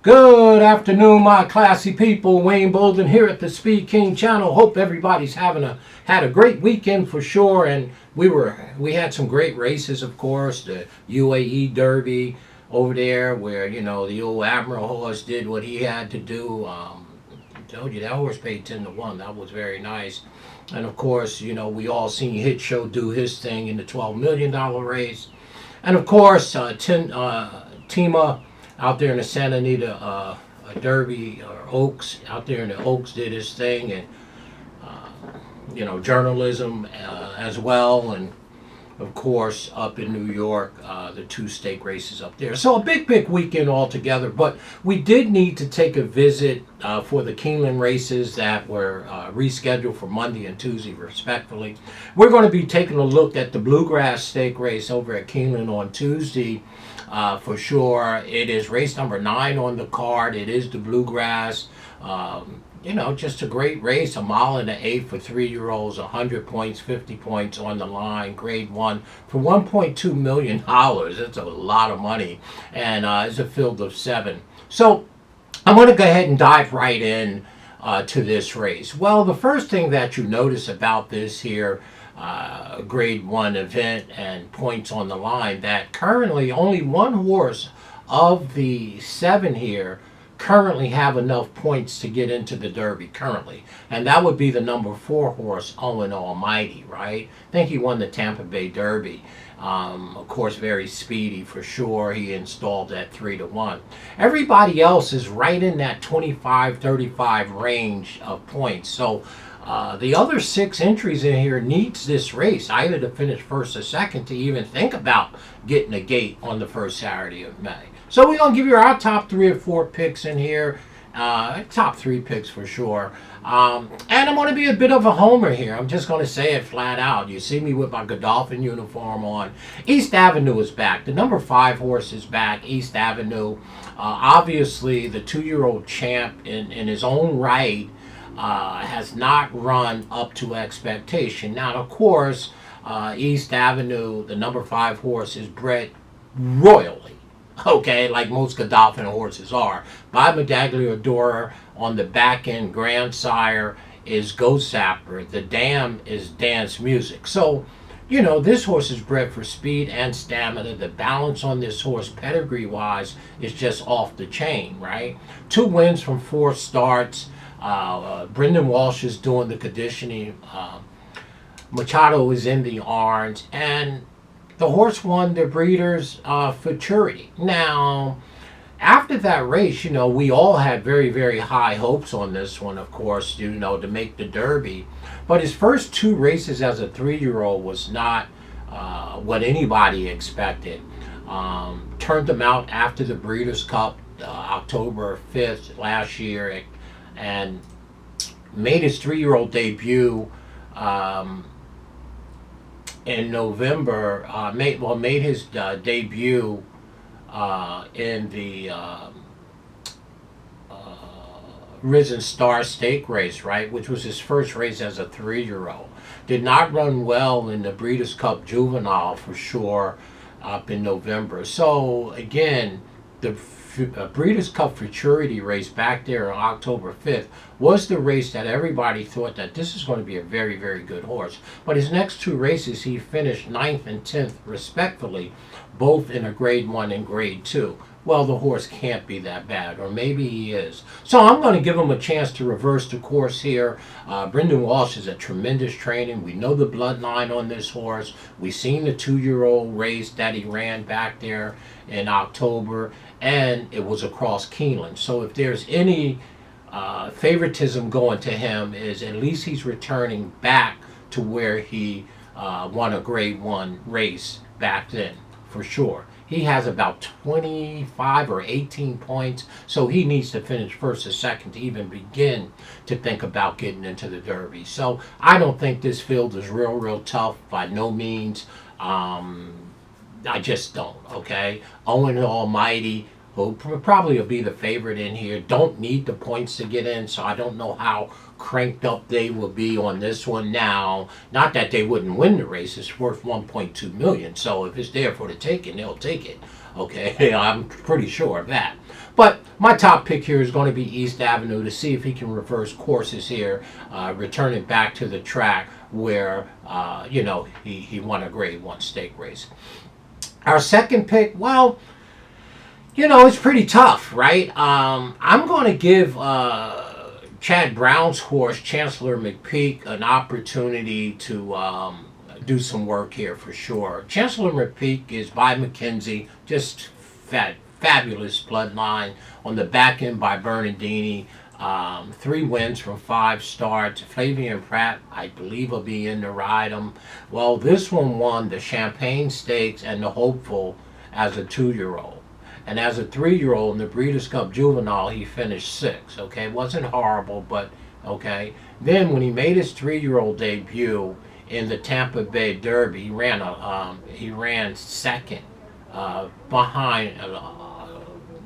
Good afternoon, my classy people. Wayne Bolden here at the Speed King channel. Hope everybody's had a great weekend for sure. And we had some great races, of course. The UAE Derby over there, where the old Admiral horse did what he had to do. I told you that horse paid 10-1. That was very nice. And of course, we all seen Hit Show do his thing in the $12 million race. And of course, Tima out there in the Santa Anita Derby or Oaks, out there in the Oaks, did his thing, and journalism as well, and of course up in New York, the two stake races up there. So a big weekend altogether. But we did need to take a visit for the Keeneland races that were rescheduled for Monday and Tuesday respectively. We're going to be taking a look at the Bluegrass stake race over at Keeneland on Tuesday. For sure, it is race number 9 on the card. It is the Bluegrass. Just a great race. 1 mile and an 8 for 3-year-olds. 100 points, 50 points on the line. Grade 1 for $1.2 million. That's a lot of money, and it's a field of 7. So I'm going to go ahead and dive right in to this race. Well, the first thing that you notice about this here grade 1 event and points on the line, that currently only one horse of the 7 here currently have enough points to get into the Derby currently, and that would be the number 4 horse, Owen Almighty, right? I think he won the Tampa Bay Derby. Of course, very speedy for sure. He installed at 3-1. Everybody else is right in that 25-35 range of points. So the other 6 entries in here needs this race either to finish first or second to even think about getting a gate on the first Saturday of May. So we're going to give you our top 3 or 4 picks in here. Top 3 picks for sure. And I'm going to be a bit of a homer here. I'm just going to say it flat out. You see me with my Godolphin uniform on. East Avenue is back. The number 5 horse is back, East Avenue. Obviously, the 2-year-old champ in his own right has not run up to expectation. Now, of course, East Avenue, the number 5 horse, is bred royally, okay, like most Godolphin horses are, by Medagliadora. On the back end, grandsire is Ghost Zapper. The dam is Dance Music. So, this horse is bred for speed and stamina. The balance on this horse, pedigree-wise, is just off the chain, right? 2 wins from 4 starts. Brendan Walsh is doing the conditioning. Machado is in the orange, and the horse won the Breeders' Futurity. Now, after that race, we all had very, very high hopes on this one, of course, to make the Derby. But his first 2 races as a 3-year-old was not what anybody expected. Turned him out after the Breeders' Cup, October 5th last year, and made his 3-year-old debut in November. Made his debut in the Risen Star Stake race, right, which was his first race as a 3-year-old. Did not run well in the Breeders' Cup Juvenile for sure up in November. So again, the Breeders' Cup Futurity race back there on October 5th was the race that everybody thought that this is going to be a very, very good horse. But his next 2 races, he finished 9th and 10th respectively, both in a grade 1 and grade 2. Well, the horse can't be that bad, or maybe he is. So I'm going to give him a chance to reverse the course here. Brendan Walsh is a tremendous training. We know the bloodline on this horse. We've seen the 2-year-old race that he ran back there in October, and it was across Keeneland. So if there's any favoritism going to him, is at least he's returning back to where he won a grade 1 race back then, for sure. He has about 25 or 18 points, so he needs to finish first or second to even begin to think about getting into the Derby. So I don't think this field is real tough by no means. I just don't, okay? Owen Almighty, who probably will be the favorite in here, don't need the points to get in, so I don't know how cranked up they will be on this one now. Not that they wouldn't win the race. It's worth $1.2 million, so if it's there for the taking, they'll take it. Okay, I'm pretty sure of that. But my top pick here is going to be East Avenue to see if he can reverse courses here, returning back to the track where, he won a Grade 1 stake race. Our second pick, well, it's pretty tough, right? I'm going to give Chad Brown's horse, Chancellor McPeak, an opportunity to do some work here for sure. Chancellor McPeak is by McKenzie, just fabulous bloodline on the back end by Bernardini. 3 wins from 5 starts. Flavian Pratt, I believe, will be in to ride him. Well, this one won the Champagne Stakes and the Hopeful as a 2-year-old. And as a 3-year-old in the Breeders' Cup Juvenile, he finished 6th. Okay, wasn't horrible, but okay. Then when he made his 3-year-old debut in the Tampa Bay Derby, he ran second behind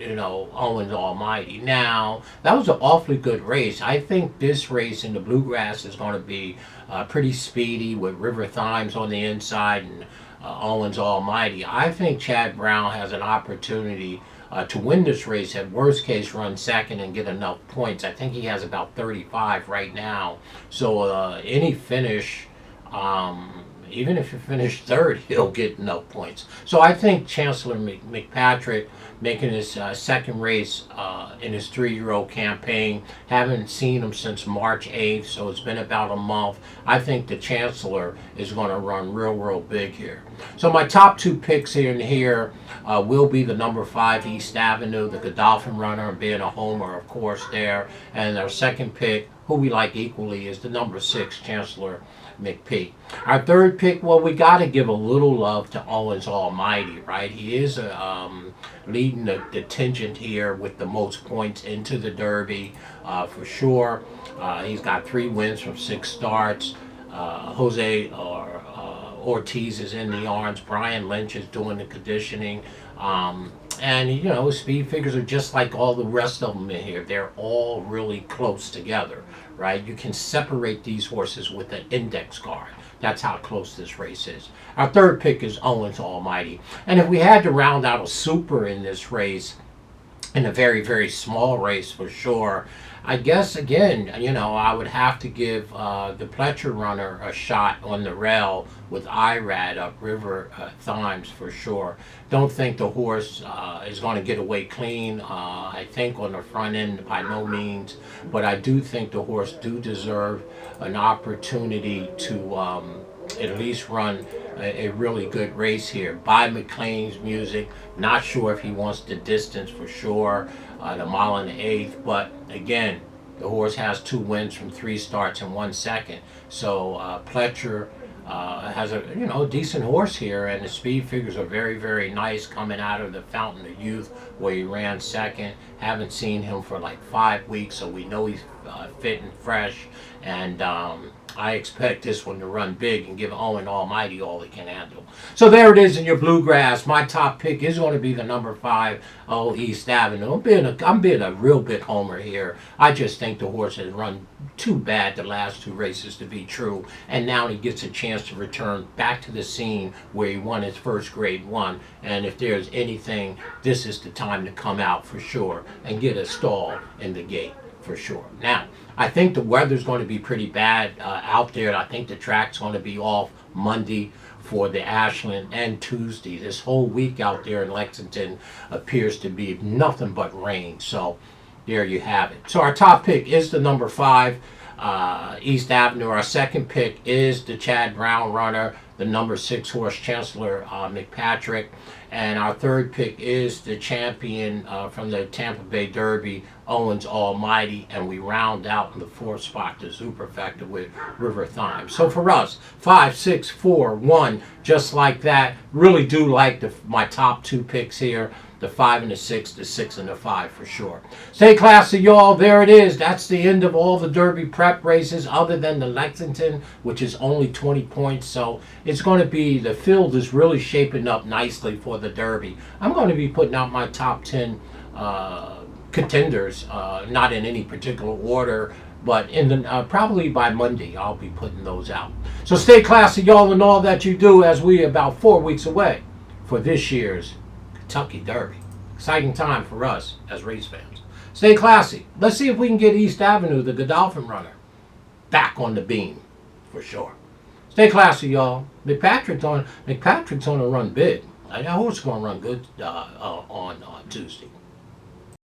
Owens Almighty. Now, that was an awfully good race. I think this race in the Bluegrass is going to be pretty speedy with River Thymes on the inside and Owens Almighty. I think Chad Brown has an opportunity to win this race, at worst case run second and get enough points. I think he has about 35 right now. So any finish, even if you finish third, he'll get enough points. So I think Chancellor McPatrick, making his second race in his 3-year-old campaign. Haven't seen him since March 8th, so it's been about a month. I think the Chancellor is going to run real big here. So my top 2 picks here will be the number 5 East Avenue, the Godolphin runner, being a homer, of course, there. And our second pick, who we like equally, is the number 6 Chancellor McPeak. Our third pick, well, we got to give a little love to Owens Almighty, right? He is leading the contingent here with the most points into the Derby, for sure. He's got 3 wins from 6 starts. Jose Ortiz is in the arms. Brian Lynch is doing the conditioning. And, his speed figures are just like all the rest of them in here. They're all really close together, right? You can separate these horses with an index card. That's how close this race is. Our third pick is Owens Almighty. And if we had to round out a super in this race, in a very small race for sure, I guess, again, I would have to give the Pletcher runner a shot on the rail with IRAD up River Thymes for sure. Don't think the horse is going to get away clean, I think, on the front end, by no means. But I do think the horse do deserve an opportunity to at least run a really good race here. By McLean's music, not sure if he wants the distance for sure, the mile and the eighth, but again, the horse has 2 wins from 3 starts and 1 second. So Pletcher has a decent horse here, and the speed figures are very nice coming out of the Fountain of Youth where he ran second. Haven't seen him for like 5 weeks, so we know he's fit and fresh, and I expect this one to run big and give Owen Almighty all he can handle. So there it is in your Bluegrass. My top pick is going to be the number 5 East Avenue. I'm being a real bit homer here. I just think the horse has run too bad the last 2 races to be true, and now he gets a chance to return back to the scene where he won his first Grade 1. And if there's anything, this is the time to come out for sure and get a stall in the gate for sure. Now, I think the weather's going to be pretty bad out there. I think the track's going to be off Monday for the Ashland and Tuesday. This whole week out there in Lexington appears to be nothing but rain. So there you have it. So our top pick is the number 5 East Avenue. Our second pick is the Chad Brown runner, the number 6 horse Chancellor McPatrick. And our third pick is the champion from the Tampa Bay Derby, Owens Almighty. And we round out in the 4th spot, the Superfecta with River Thymes. So for us, 5, 6, 4, 1, just like that. Really do like my top 2 picks here. The 5 and the 6, the 6 and the 5 for sure. Stay classy, y'all. There it is. That's the end of all the Derby prep races other than the Lexington, which is only 20 points. So it's going to be, the field is really shaping up nicely for the Derby. I'm going to be putting out my top 10 contenders, not in any particular order, but in the probably by Monday I'll be putting those out. So stay classy, y'all, in all that you do, as we are about 4 weeks away for this year's Kentucky Derby. Exciting time for us as race fans. Stay classy. Let's see if we can get East Avenue, the Godolphin runner, back on the beam, for sure. Stay classy, y'all. McPatrick's on a run big. That horse is going to run good on Tuesday.